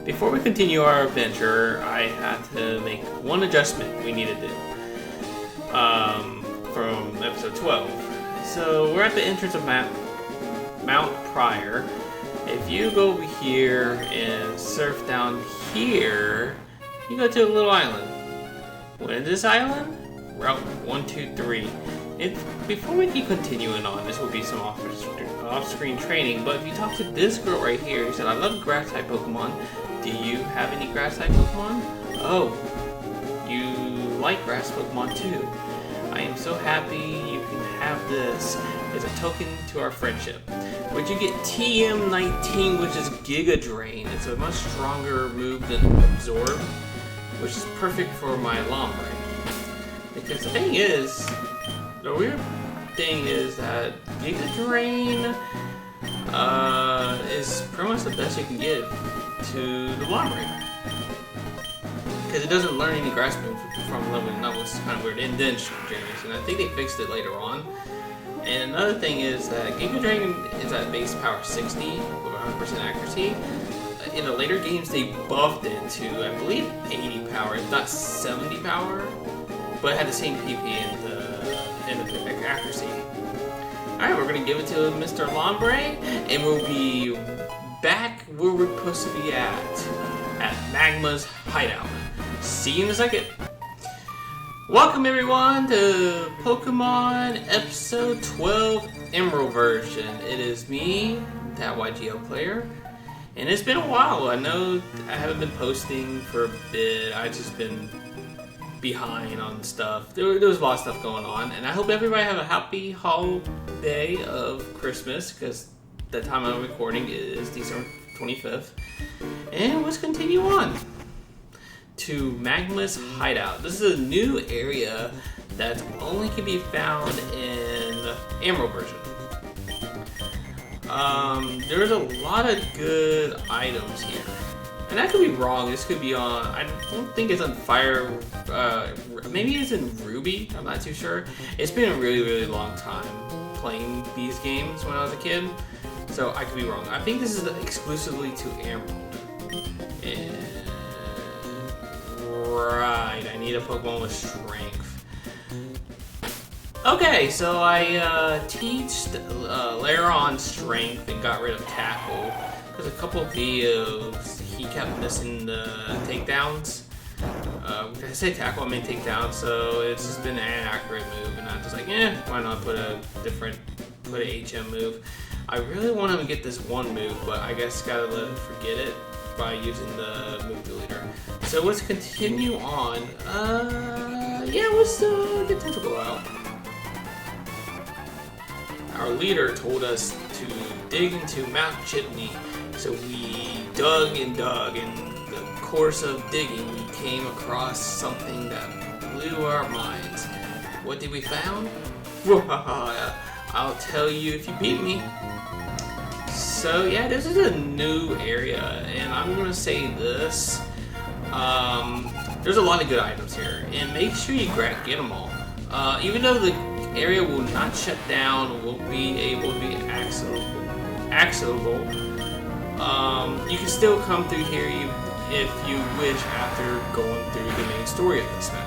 before we continue our adventure, I had to make one adjustment we need to do from episode 12. So we're at the entrance of Mount Pryor. If you go over here and surf down here, you go to a little island. What is this island? Route 123. Before we keep continuing on, this will be some off-screen training, but if you talk to this girl right here, you said, I love grass-type Pokemon. Do you have any grass-type Pokemon? Oh, you like grass Pokemon too. I am so happy you can have this as a token to our friendship. But you get TM19, which is Giga Drain. It's a much stronger move than Absorb, which is perfect for my Lombre. Because the thing is, the weird thing is that Giga Drain is pretty much the best you can give to the Lombre. Because it doesn't learn any grass move from leveling up, which is kind of weird. And then generation. I think they fixed it later on. And another thing is that Giga Drain is at base power 60 with 100% accuracy. In the later games, they buffed it to, I believe, 80 power, if not 70 power. But it had the same PP and the accuracy. Alright, we're going to give it to Mr. Lombre, and we'll be back where we're supposed to be at Magma's hideout. See you in a second. Welcome everyone to Pokemon Episode 12 Emerald version. It is me, that YGL player, and it's been a while. I know I haven't been posting for a bit. I've just been behind on stuff. There was a lot of stuff going on, and I hope everybody have a happy holiday of Christmas, because the time I'm recording is December 25th. And let's continue on to Magma's hideout. This is a new area that only can be found in the Emerald version. There's a lot of good items here. And I could be wrong, this could be on, I don't think it's on Fire, maybe it's in Ruby, I'm not too sure. It's been a really, really long time playing these games when I was a kid, so I could be wrong. I think this is exclusively to Emerald. And right, I need a Pokemon with Strength. Okay, so I teached Lairon Strength and got rid of Tackle, because a couple of videos he kept missing the takedowns. When I say tackle, I mean takedown, so it's just been an inaccurate move, and I'm just like, why not put a HM move. I really want him to get this one move, but I guess gotta let him forget it by using the move deleter. So let's continue on. Let's get Tentacle out. Our leader told us to dig into Mount Chitney, so we dug, and in the course of digging, we came across something that blew our minds. What did we found? I'll tell you if you beat me. So yeah, this is a new area, and I'm gonna say this. There's a lot of good items here, and make sure you get them all. Even though the area will not shut down, will be able to be accessible. You can still come through here if you wish after going through the main story of this map.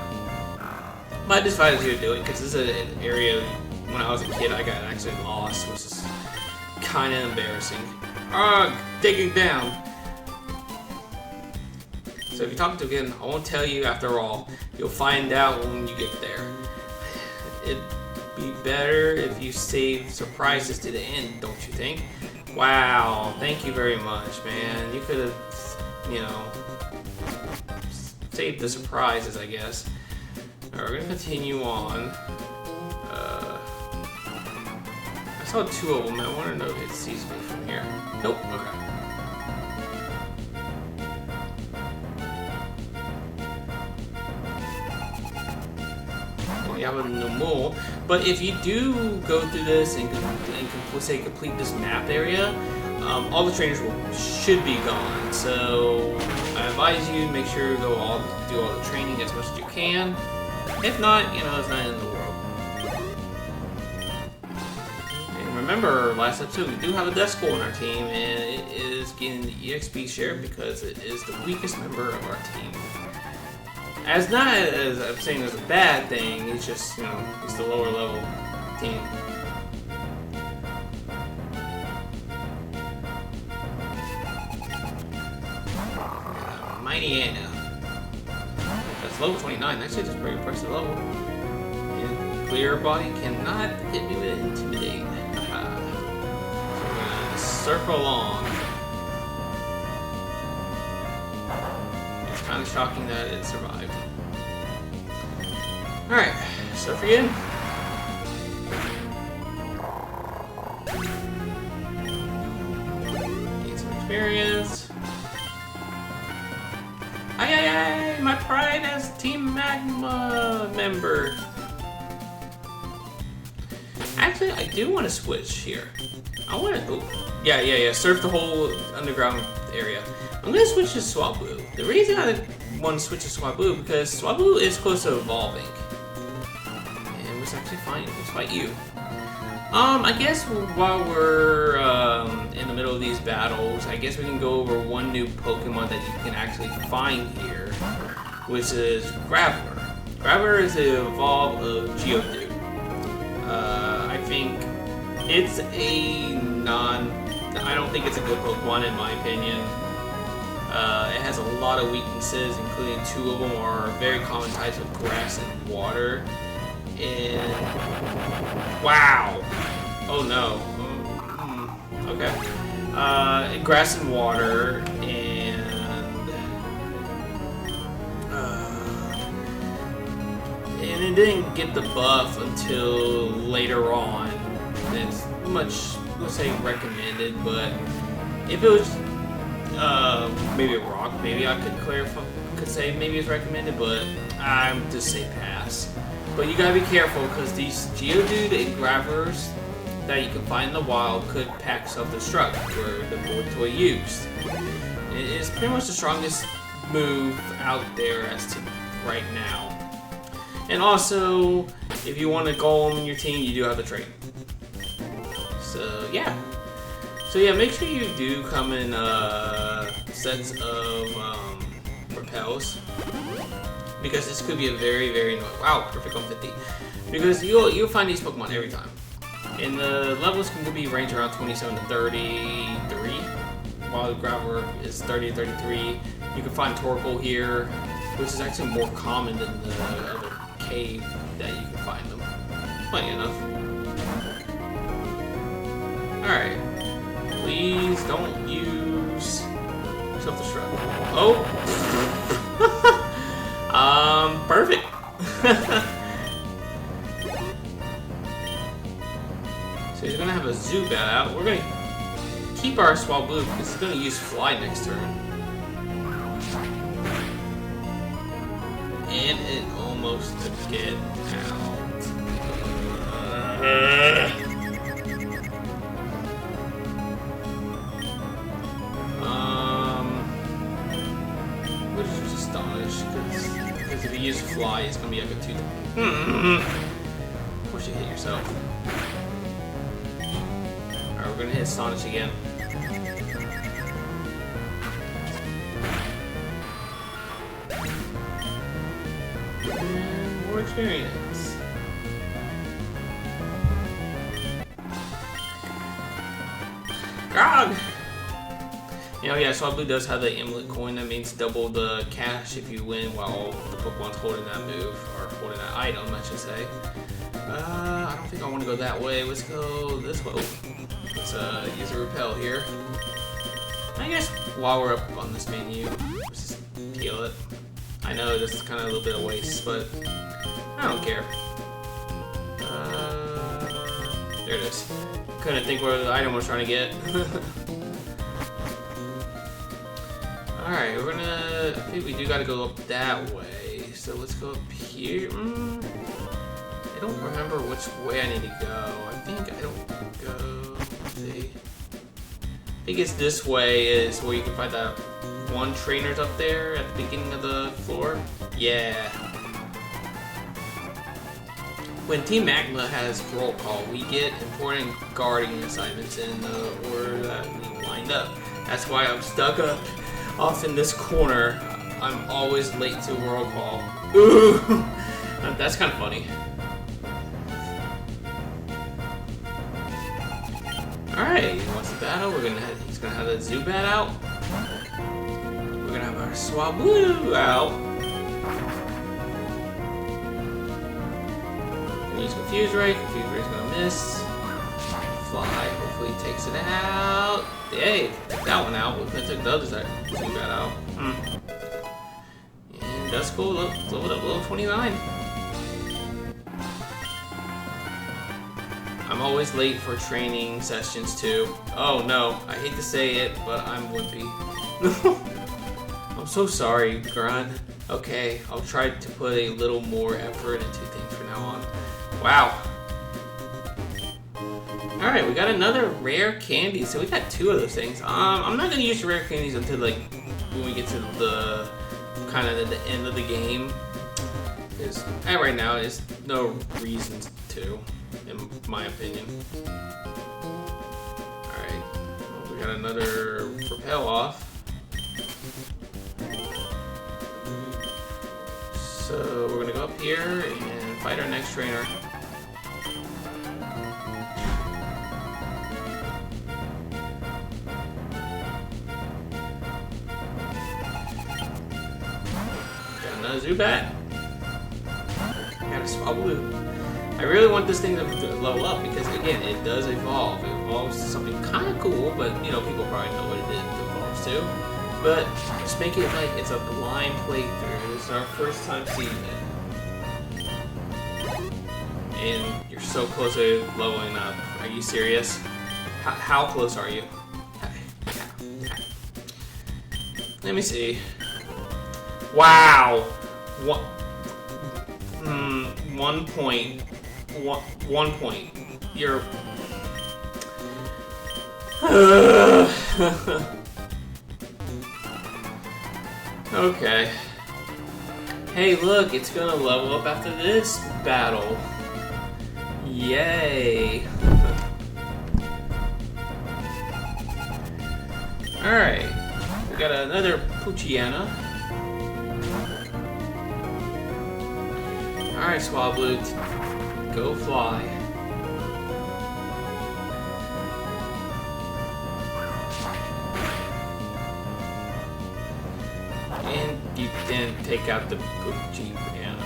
But I decided to do it because this is an area when I was a kid I got actually lost, which is kind of embarrassing. Digging down. So if you talk to again, I won't tell you after all. You'll find out when you get there. It'd be better if you save surprises to the end, don't you think? Wow, thank you very much, man. You could have, saved the surprises, I guess. Alright, we're gonna continue on. I saw two of them. I want to know if it sees me from here. Nope, okay. No more. But if you do go through this and complete this map area, all the trainers should be gone. So I advise you make sure to do all the training as much as you can. If not, it's not in the world. And remember last episode, we do have a Death Skull on our team, and it is getting the EXP share because it is the weakest member of our team. As not as I'm saying as a bad thing, it's just, you know, it's the lower level team. Mighty Anna. That's level 29. That's just a pretty impressive level. And clear body cannot hit me with intimidate. So we're gonna circle along. It's kind of shocking that it survived. Alright, surf again. Gain some experience. Aye, my pride as Team Magma member. Actually, I do want to switch here. I want to. Oh, yeah. Surf the whole underground area. I'm gonna switch to Swablu. The reason I want to switch to Swablu because Swablu is close to evolving, and was actually fine. Let's fight you. I guess while we're in the middle of these battles, I guess we can go over one new Pokemon that you can actually find here, which is Graveler. Graveler is the evolve of Geodude. I think it's I don't think it's a good Pokemon in my opinion. It has a lot of weaknesses, including 2 of them are very common types of grass and water. And wow! Oh no. Okay. Grass and water, and it didn't get the buff until later on. It's much, let's say, recommended. But if it was maybe a rock, maybe I could say maybe it's recommended. But I'm just say pass. But you gotta be careful because these Geodude and Gravelers that you can find in the wild could pack self-destruct, where the bullet toy used. It is pretty much the strongest move out there as to right now. And also, if you want to go on your team, you do have to train. So yeah. Make sure you do come in sets of repels. Because this could be a very, very annoying. Wow, perfect on 50. Because you'll find these Pokemon every time. And the levels can be ranged around 27 to 33. While the Graveler is 30 to 33. You can find Torkoal here, which is actually more common than the other cave that you can find them. Plenty enough. Alright. Please don't use self-destruct. Oh! Perfect. So he's gonna have a Zubat out. We're gonna keep our Swablu because he's gonna use Fly next turn. And it almost took it out. We're just astonished because if you use Fly, it's gonna be like a 2. Of course you hit yourself. Alright, we're gonna hit Astonish again. And more experience. Grog! You know, yeah, Swablu does have the Amulet Coin. That means double the cash if you win while the Pokemon's holding that move, or holding that item, I should say. I don't think I want to go that way. Let's go this way. Let's use a Repel here. I guess while we're up on this menu, let's just heal it. I know this is kind of a little bit of waste, but I don't care. There it is. Couldn't think where the item was trying to get. Alright, we're gonna... I think we do gotta go up that way. So let's go up here. I don't remember which way I need to go. I think I don't go... Let's see. I think it's this way is where you can find that one trainer's up there at the beginning of the floor. Yeah. when Team Magma has roll call, we get important guarding assignments in the order that we lined up. That's why I'm stuck up off in this corner. I'm always late to roll call. Ooh, that's kind of funny. All right, he wants to battle. He's gonna have the Zubat out. We're gonna have our Swablu out. Use Confuse Ray. Confuse Ray's gonna miss. Fly. Hopefully he takes it out. Hey, took that one out. That took the other side. Zubat out. And that's cool. Leveled up, level 29. I'm always late for training sessions too. Oh no, I hate to say it, but I'm wimpy. I'm so sorry, Grunt. Okay, I'll try to put a little more effort into things from now on. Wow. Alright, we got another rare candy. So we got 2 of those things. I'm not gonna use rare candies until like when we get to the kind of the end of the game. Because right now there's no reasons to, in my opinion. Alright. Well, we got another Propel off. So we're gonna go up here and fight our next trainer. Got another Zubat. Got a Swablu. I really want this thing to level up because again, it does evolve. It evolves to something kind of cool, but you know, people probably know what it evolves to. But just make it like it's a blind playthrough. This is our first time seeing it. And you're so close to leveling up. Are you serious? How close are you? Let me see. Wow! 1 point. 1 point. You're... Okay. Hey, look, it's gonna level up after this battle. Yay. Alright. We got another Poochyena. Alright, Swablu, go fly. And you didn't take out the Poochyena.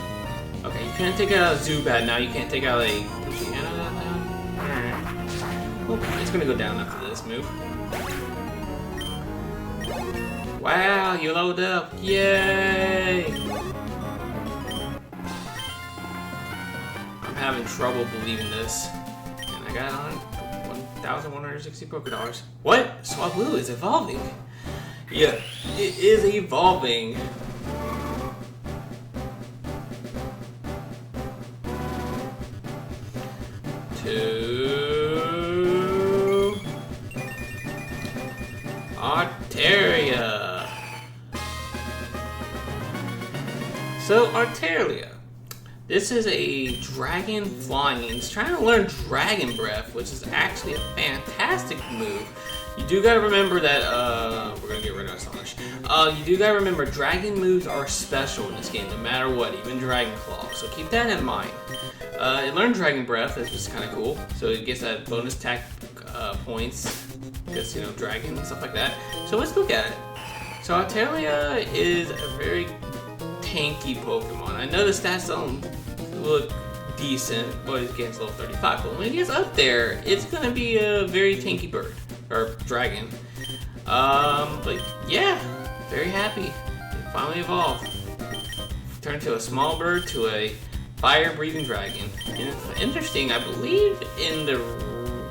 Okay, you can't take out a Zubat now. You can't take out a Poochyena now? Alright. Well, it's gonna go down after this move. Wow, you leveled up. Yay! I'm having trouble believing this. And I got on 1,160 Pokédollars. What? Swablu is evolving. Yeah, it is evolving. To Arteria. So Arteria, this is a dragon flying. It's trying to learn Dragon Breath, which is actually a fantastic move. You do gotta remember that, we're gonna get rid of Astonish. You do gotta remember dragon moves are special in this game, no matter what, even Dragon Claw. So keep that in mind. It learned Dragon Breath, which is kind of cool. So it gets that bonus attack points, because, you know, dragon and stuff like that. So let's look at it. So Arteria is a very tanky Pokemon. I know the stats don't look decent, but it's against level 35. But when it gets up there, it's gonna be a very tanky bird. Or dragon. But yeah, very happy. It finally evolved. Turned to a small bird to a fire-breathing dragon. And it's interesting, I believe in the,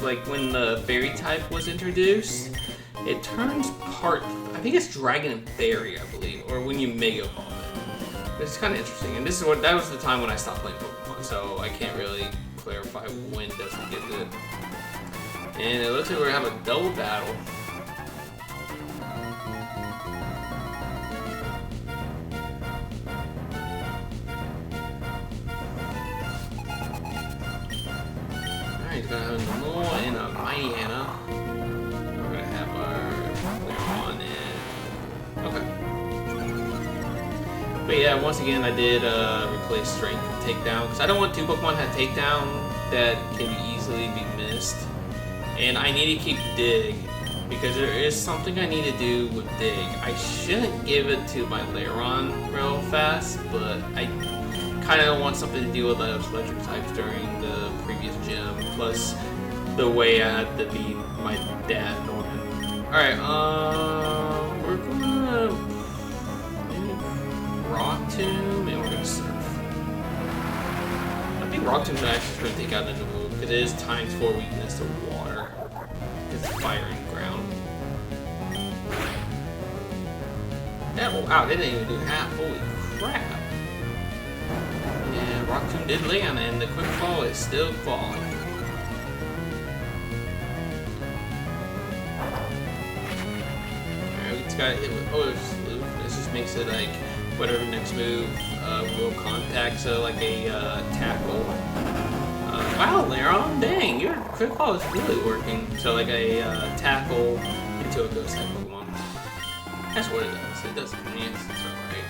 like when the fairy type was introduced, it turns part, I think it's dragon and fairy, I believe, or when you mega evolve it. But it's kind of interesting, and this is what, that was the time when I stopped playing Pokemon, so I can't really clarify when does it get good. And it looks like we're gonna have a double battle. gonna have a Null and a Mighty Anna. We're gonna have our Leon and okay. But yeah, once again, I did replace Strength with Takedown because I don't want 2 Pokemon to have Takedown that can easily be missed, and I need to keep Dig because there is something I need to do with Dig. I shouldn't give it to my Lairon real fast, but I kind of want something to deal with those electric types during the previous gym, plus the way I had to beat my dad, Norman. Alright, we're gonna Rock Tomb and we're gonna Surf. I think Rock Tomb's actually going to take out the move because it is times 4 weakness to water. It's fire and ground. Yeah, wow, they didn't even do half. Holy crap. Yeah, Rock Tomb did land and the quick fall is still falling. Alright, we just gotta hit with Sleuth. This just makes it like whatever next move will contact, so like a tackle. Wow, Lairon, dang, your quick fall is really working. So like a tackle into a ghost type Pokemon. That's what it does. It does. Yes, that's alright.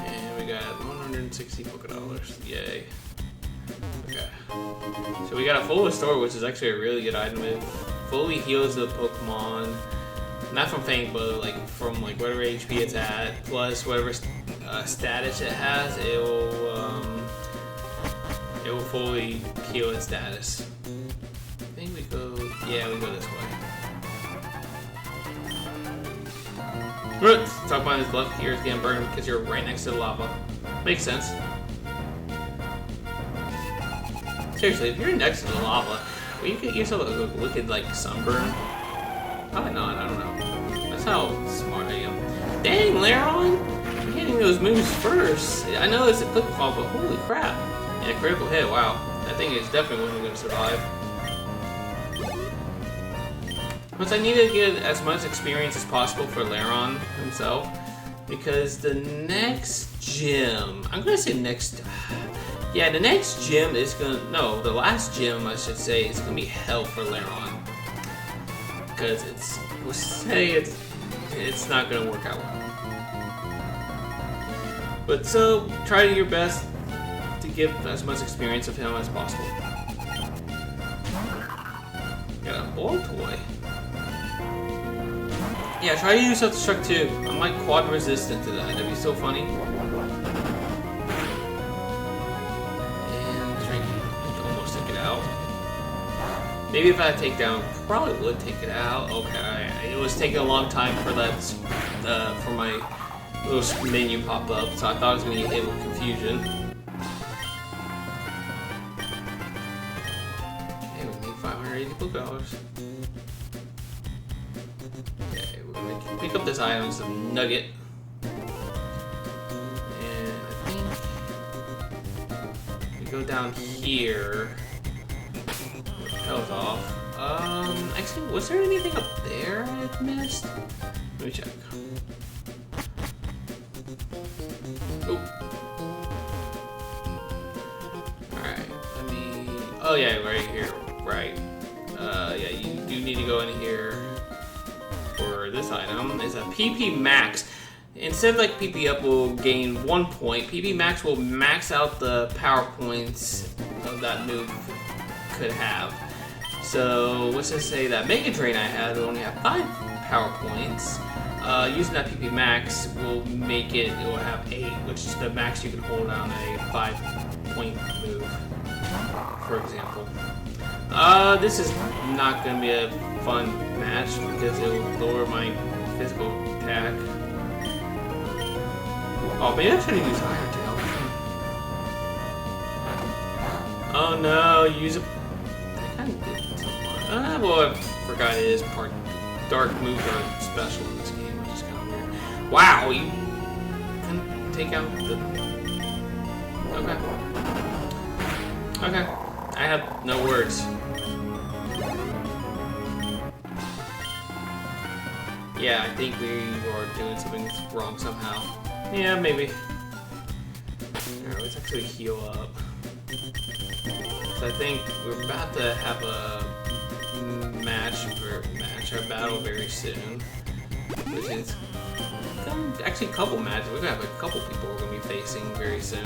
And we got 160 Pokédollars. Yay. Okay. So we got a full restore, which is actually a really good item. It fully heals the Pokemon. Not from Faint, but like from like whatever HP it's at, plus whatever status it has, it will fully heal its status. I think we go, yeah, we go this way. Let's talk about his left ear is getting burned because you're right next to the lava. Makes sense. Seriously, if you're next to the lava, well, you get yourself a wicked like sunburn. Probably not, I don't know. That's how smart I am. Dang, Lairon! You're hitting those moves first. I know it's a quick fall, but holy crap. Yeah, critical hit, wow. That thing is definitely wasn't going to survive. Plus, I need to get as much experience as possible for Lairon himself. Because the next gym, I'm going to say next... Yeah, the next gym is going to... No, the last gym, I should say, is going to be hell for Lairon. Because it's... We'll say it's not going to work out well. But so, try your best to give as much experience of him as possible. Got a ball toy. Yeah, try to use Self-Destruct too. I'm like quad resistant to that. That'd be so funny. And almost took it out. Maybe if I had takedown, probably would take it out. Okay, it was taking a long time for that, for my little menu pop up, so I thought I was gonna get hit with confusion. Okay, we need 580 Pokédollars. Okay, we're gonna pick up this item, it's a nugget. And I think we go down here. Hell's off. Actually, was there anything up there I missed? Let me check. Oh. Alright, let me... Oh yeah, right here. Right. Yeah, you do need to go in here for this item. It's a PP Max. Instead of like PP Up will gain 1 point, PP Max will max out the power points of that move could have. So let's just say that Mega Drain I had will only have 5 power points. Using that PP Max will make it, it will have 8, which is the max you can hold on a 5-point move, for example. This is not going to be a fun match because it will lower my physical attack. Oh, maybe I should have used Iron Tail. Oh no, use a... well, I forgot it is part dark moves are special in this game, which is kind of weird. Wow, you can take out the... Okay. Okay. I have no words. Yeah, I think we are doing something wrong somehow. Yeah, maybe. Alright, let's actually heal up. So I think we're about to have a a battle very soon, which is actually a couple matches. We're gonna have a couple people we're gonna be facing very soon.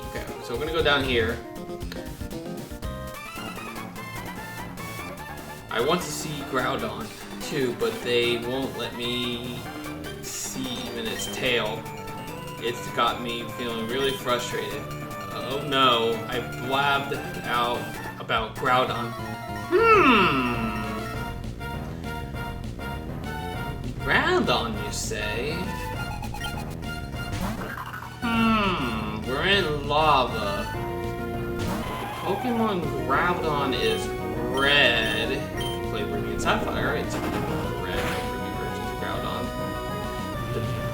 Okay, so we're gonna go down here. I want to see Groudon too, but they won't let me see even its tail. It's got me feeling really frustrated. Oh no, I blabbed out about Groudon. Groudon, you say? We're in lava. Pokemon Groudon is red. If you play Ruby and Sapphire, it's red. Ruby version of Groudon.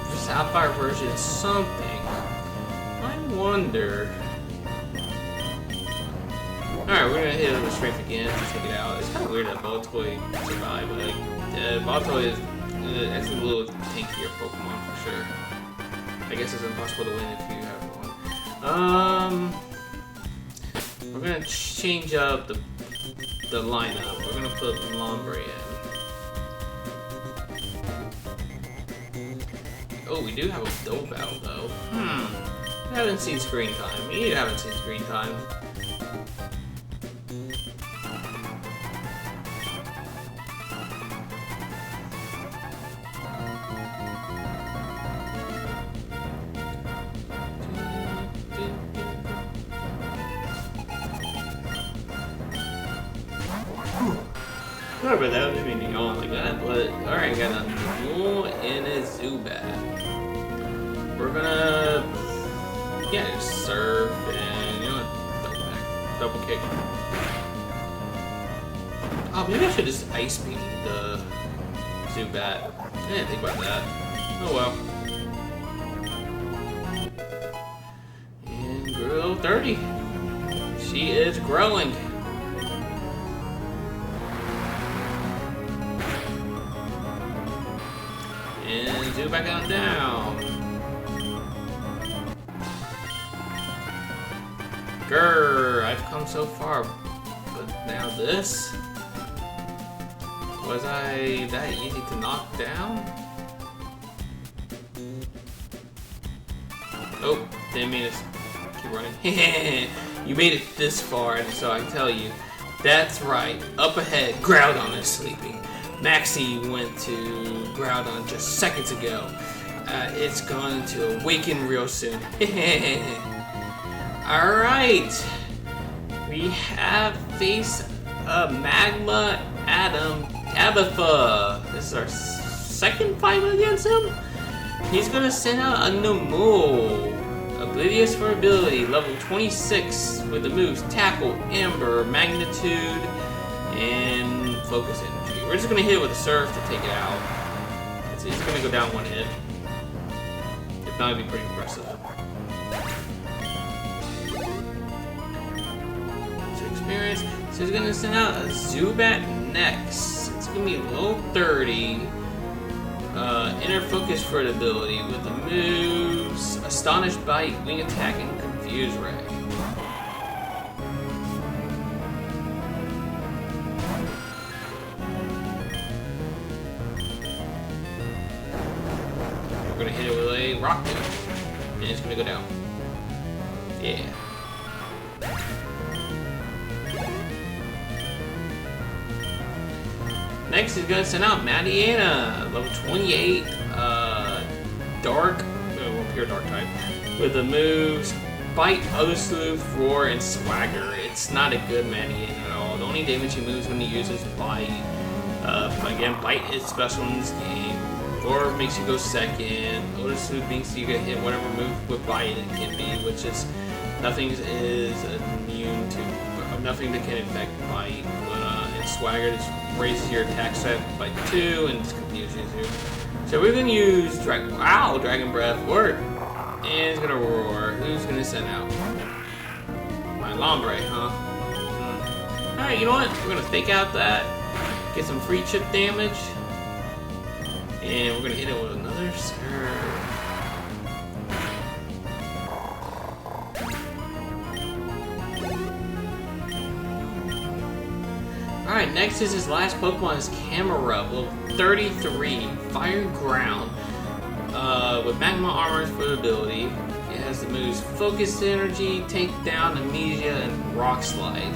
The Sapphire version is something. I wonder. Alright, we're gonna hit it with strength again to take it out. It's kind of weird that Baltoy survived, but like, Baltoy is actually a little tankier Pokemon for sure. I guess it's impossible to win if you have one. We're gonna change up the lineup. We're gonna put Lombre in. Oh, we do have a Dobout though. I haven't seen screen time. You haven't seen screen time. Sorry about that, I didn't mean to yawn like that, but alright, got a Duel and a Zubat. We're gonna, just serve and, you know what, double kick. Oh, maybe I should just Ice Beam the Zubat. I didn't think about that. Oh well. And Grill 30. She is growing. And Zubat on down. Grrr, I've come so far, but now this? Was I that easy to knock down? Oh, didn't mean to keep running. You made it this far, and so I tell you, that's right. Up ahead, Groudon is sleeping. Maxie went to Groudon just seconds ago. It's going to awaken real soon. Alright. We have faced Magma Adam Tabitha. This is our second fight against him. He's going to send out a Numel. Oblivious for ability, level 26 with the moves Tackle, Amber, Magnitude, and Focus Energy. We're just gonna hit it with a Surf to take it out. It's gonna go down one hit. If not, it'd be pretty impressive. So experience. So he's gonna send out a Zubat next. It's gonna be low 30. Inner Focus for an ability with the moves Astonish Bite, Wing Attack, and Confuse Ray. We're gonna hit it with a Rock Dip, and it's gonna go down. Yeah. Next is gonna send out Mariana, level 28, Dark, pure Dark type, with the moves Bite, Other Sleuth, Roar, and Swagger. It's not a good Mariana at all. The only damage he moves when he uses Bite. Again, Bite is special in this game. Roar makes you go second. Other Sleuth makes you get hit whatever move with Bite it can be, which is nothing is immune to, nothing that can affect Bite. And Swagger just raises your attack set by 2 and just confuses you. So we're gonna use Dragon Breath, and it's gonna Roar. Who's gonna send out? My Lombre, huh? Alright, you know what? We're gonna fake out that Get some free chip damage. And we're gonna hit it with another serve. Alright, next is his last Pokemon is Camera, level 33, Fire Ground. With Magma Armor for the ability. It has the moves Focus Energy, Takedown, Amnesia, and Rock Slide.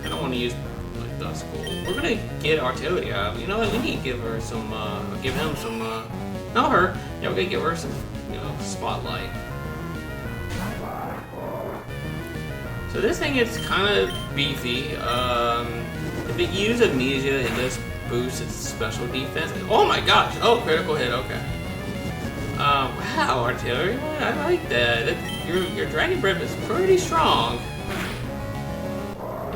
I don't want to use like Dust Bowl. We're gonna get Artillery out. You know what? We need to give her some. Give him some. Not her. Yeah, we're gonna give her some. Spotlight. So this thing is kind of beefy. If it uses Amnesia, it does boost its special defense. Oh my gosh! Oh, critical hit. Okay. Wow, Artillery. I like that. Your Dragon Breath is pretty strong.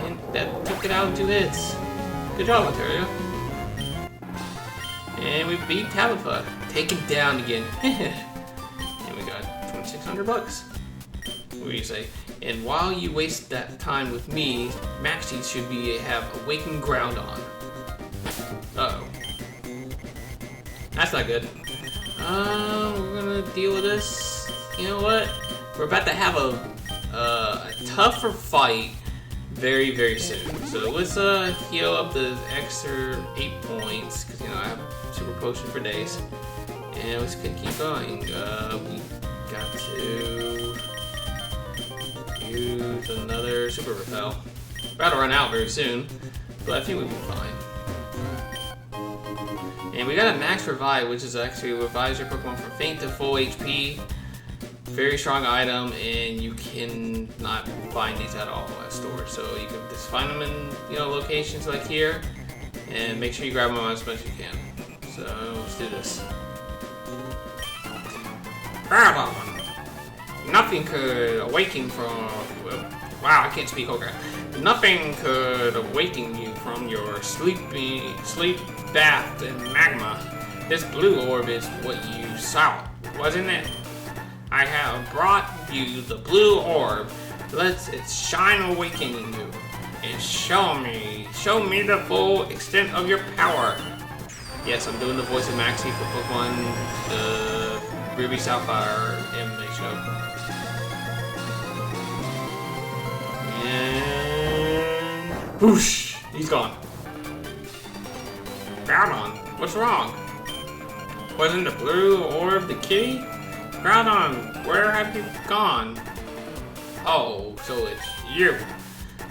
And that took it out in 2 hits. Good job, Artillery. And we beat Tabitha. Take it down again. And we got 2,600 bucks. What do you say? And while you waste that time with me, Maxie should have Awakened Ground on. Uh-oh. That's not good. We're gonna deal with this. You know what? We're about to have a tougher fight very, very soon. So let's heal up the extra 8 points, because I have Super Potion for days. And let's keep going. We got to use another Super Repel. About to run out very soon, but I think we'll be fine. And we got a Max Revive, which is actually revives your Pokemon from faint to full HP. Very strong item, and you can not find these at all at stores. So you can just find them in locations like here, and make sure you grab them as much as you can. So let's do this. Grab them. Nothing could awaken from. Wow, I can't speak. Okay. Nothing could awaken you from your sleep bath in magma. This blue orb is what you saw, wasn't it? I have brought you the blue orb. Let it shine awakening you. And show me the full extent of your power. Yes, I'm doing the voice of Maxie for Pokemon, the Ruby Sapphire anime show. And whoosh! He's gone. Groudon, what's wrong? Wasn't the blue orb the kitty? Groudon, where have you gone? Oh, so it's you.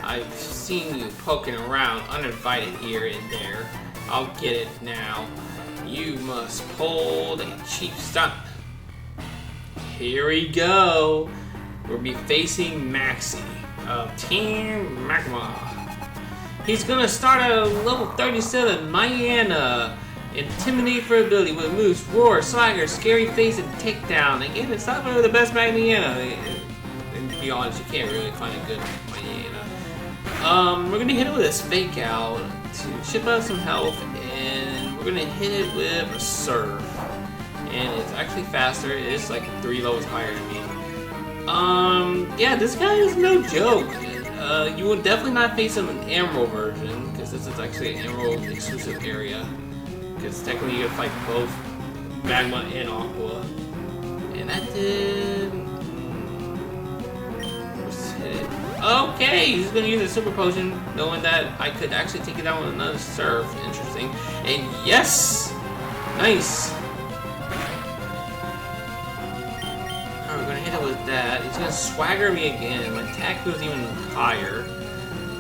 I've seen you poking around uninvited here and there. I'll get it now. You must hold a cheap stunt. Here we go. We'll be facing Maxie of Team Magma. He's gonna start at a level 37 Mayanna. Intimidate for ability with moves Roar, Swagger, Scary Face, and Takedown. Again, it's not really the best Mayanna. And to be honest, you can't really find a good Mayanna. We're gonna hit it with a Fake Out to chip out some health, and we're gonna hit it with a Surf. And it's actually faster. It is like 3 levels higher than me. Yeah, this guy is no joke. You will definitely not face him in Emerald version, because this is actually an Emerald exclusive area. Because technically you gotta fight both Magma and Aqua. And that did... Let's hit it. Okay, he's gonna use a Super Potion, knowing that I could actually take it down with another Surf. Interesting. And yes! Nice! Alright, we're gonna hit it with that. It's gonna Swagger me again. My attack goes even higher.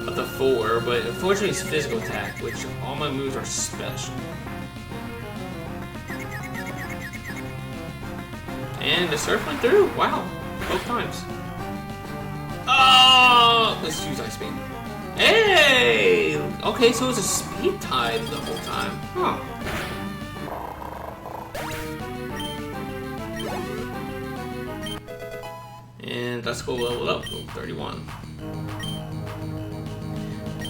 Up to 4, but unfortunately it's physical attack, which all my moves are special. And the Surf went through. Wow. Both times. Oh! Let's use Ice Beam. Hey! Okay, so it's a speed type the whole time. Huh. And that's cool, level up. Level 31.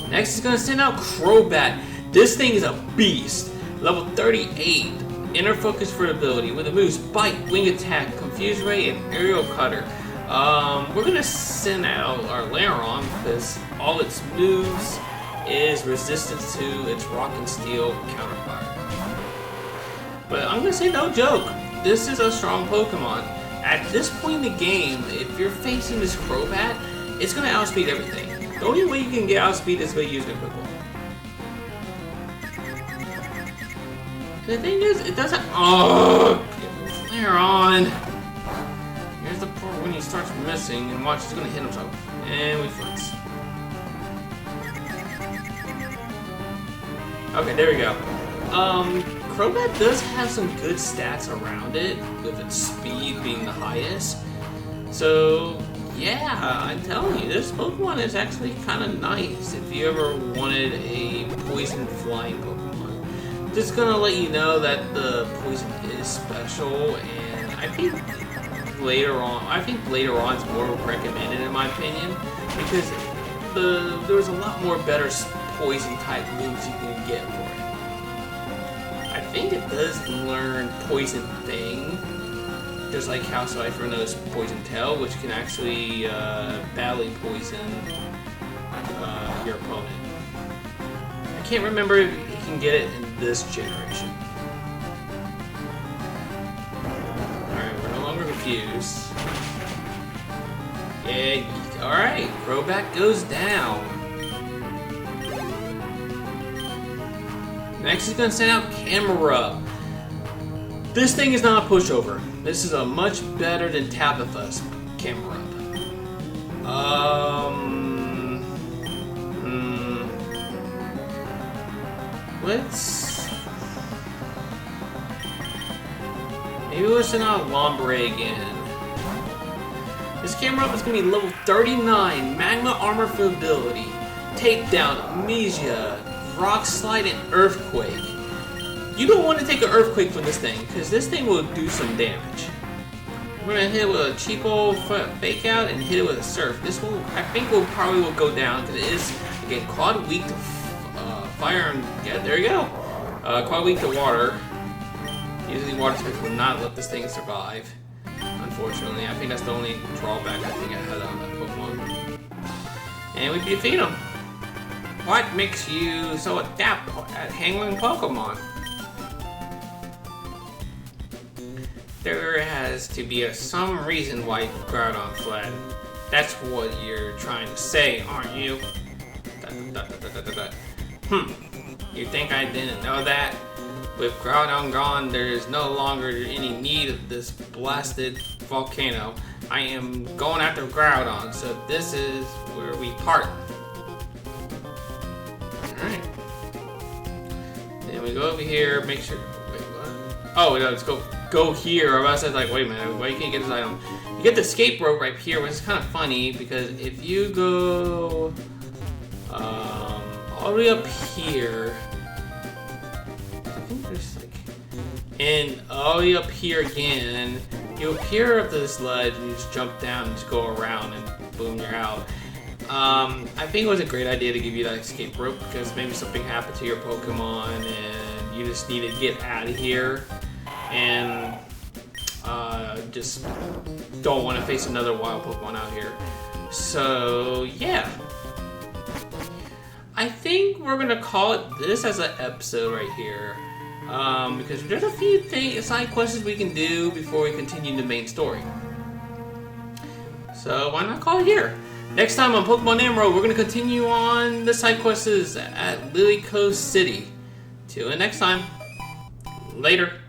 Next is going to send out Crobat. This thing is a beast. Level 38. Inner Focus for ability with the moves Bite, Wing Attack, Confuse Ray, and Aerial Cutter. We're gonna send out our Lairon because all its moves is resistance to its rock and steel counterpart. But I'm gonna say no joke, this is a strong Pokemon. At this point in the game, if you're facing this Crobat, it's gonna outspeed everything. The only way you can get outspeed is by using a quick one. The thing is, it doesn't. Oh, Lairon. Here's the part when he starts missing, and watch, he's gonna hit himself. And we flex. Okay, there we go. Crobat does have some good stats around it, with its speed being the highest. So, yeah, I'm telling you, this Pokemon is actually kind of nice if you ever wanted a poison flying Pokemon. Just gonna let you know that the poison is special, and I think later on it's more recommended in my opinion, because there's a lot more better poison type moves you can get for it. I think it does learn Poison Thing, just like how Cypher knows Poison Tail, which can actually badly poison your opponent. I can't remember if you can get it in this generation. Alright, we're no longer confused. Yeah, alright, Crobat goes down. Next is going to send out Camerupt. This thing is not a pushover. This is a much better than Tabitha's Camerupt. Let's... Maybe we'll send out Lombre again. This Camerupt is going to be level 39, Magma Armor for ability, Takedown, Amnesia, Rock Slide, and Earthquake. You don't want to take an Earthquake from this thing, because this thing will do some damage. We're going to hit it with a cheapo Fake Out and hit it with a Surf. This will, I think, probably will go down, because it is, again, quad weak to fire and, yeah, there you go. Quad weak to water. Usually water types will not let this thing survive, unfortunately. I think that's the only drawback I think I had on that Pokemon. And we defeat him. What makes you so adept at handling Pokemon? There has to be some reason why Groudon fled. That's what you're trying to say, aren't you? You think I didn't know that? With Groudon gone, there is no longer any need of this blasted volcano. I am going after Groudon, so this is where we part. Alright. Then we go over here, make sure... Wait, what? Oh, no, let's go here. I was like, wait a minute, why you can't get this item? You get the escape rope right here, which is kind of funny, because if you go... all the way up here... I think there's like... And all the way up here again, you appear up this ledge and you just jump down and just go around and boom, you're out. I think it was a great idea to give you that escape rope because maybe something happened to your Pokemon and you just need to get out of here and just don't want to face another wild Pokemon out here. So yeah, I think we're gonna call it this as an episode right here because there's a few side quests we can do before we continue the main story. So why not call it here? Next time on Pokemon Emerald, we're going to continue on the side quests at Lily Coast City. Till next time, later.